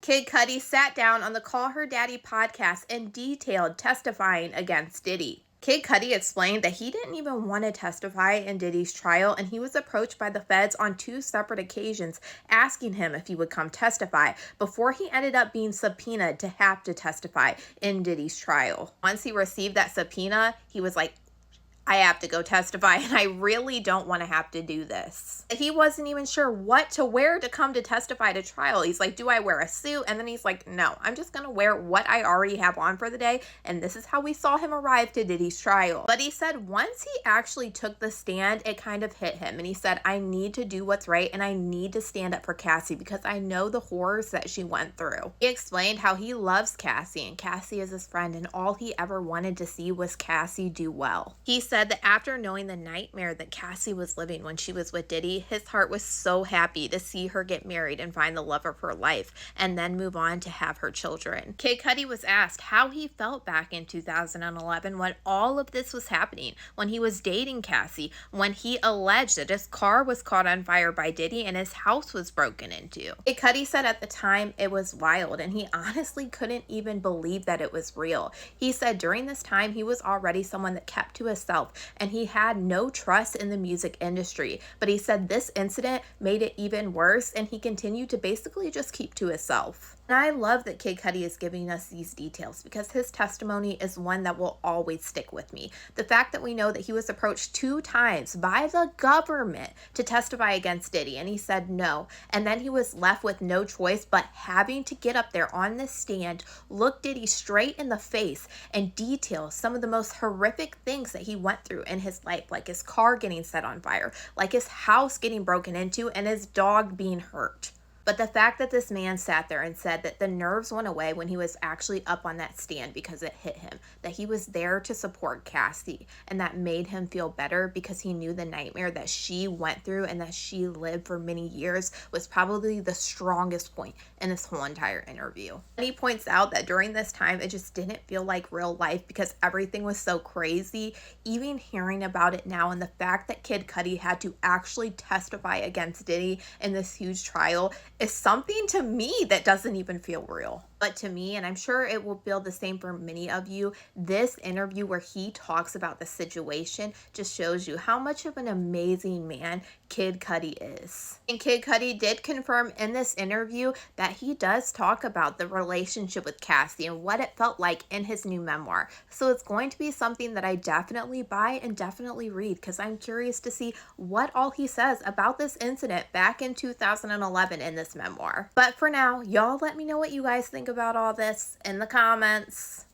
Kid Cudi sat down on the Call Her Daddy podcast and detailed testifying against Diddy. Kid Cudi explained that he didn't even want to testify in Diddy's trial, and he was approached by the feds on 2 separate occasions asking him if he would come testify before he ended up being subpoenaed to have to testify in Diddy's trial. Once he received that subpoena, he was like, I have to go testify, and I really don't want to have to do this. He wasn't even sure what to wear to come to testify to trial. He's like, do I wear a suit? And then he's like, no, I'm just going to wear what I already have on for the day. And this is how we saw him arrive to Diddy's trial. But he said once he actually took the stand, it kind of hit him. And he said, I need to do what's right, and I need to stand up for Cassie because I know the horrors that she went through. He explained how he loves Cassie, and Cassie is his friend, and all he ever wanted to see was Cassie do well. He said that after knowing the nightmare that Cassie was living when she was with Diddy, his heart was so happy to see her get married and find the love of her life and then move on to have her children. Kid Cudi was asked how he felt back in 2011 when all of this was happening, when he was dating Cassie, when he alleged that his car was caught on fire by Diddy and his house was broken into. Kid Cudi said at the time it was wild, and he honestly couldn't even believe that it was real. He said during this time he was already someone that kept to himself and he had no trust in the music industry. But he said this incident made it even worse, and he continued to basically just keep to himself. And I love that Kid Cudi is giving us these details because his testimony is one that will always stick with me. The fact that we know that he was approached 2 times by the government to testify against Diddy, and he said no. And then he was left with no choice but having to get up there on this stand, look Diddy straight in the face, and detail some of the most horrific things that he went through in his life, like his car getting set on fire, like his house getting broken into, and his dog being hurt. But the fact that this man sat there and said that the nerves went away when he was actually up on that stand because it hit him, that he was there to support Cassie, and that made him feel better because he knew the nightmare that she went through and that she lived for many years, was probably the strongest point in this whole entire interview. And he points out that during this time, it just didn't feel like real life because everything was so crazy. Even hearing about it now and the fact that Kid Cudi had to actually testify against Diddy in this huge trial is something to me that doesn't even feel real. But to me, and I'm sure it will feel the same for many of you, this interview where he talks about the situation just shows you how much of an amazing man Kid Cudi is. And Kid Cudi did confirm in this interview that he does talk about the relationship with Cassie and what it felt like in his new memoir. So it's going to be something that I definitely buy and definitely read because I'm curious to see what all he says about this incident back in 2011 in this memoir. But for now, y'all let me know what you guys think about all this in the comments.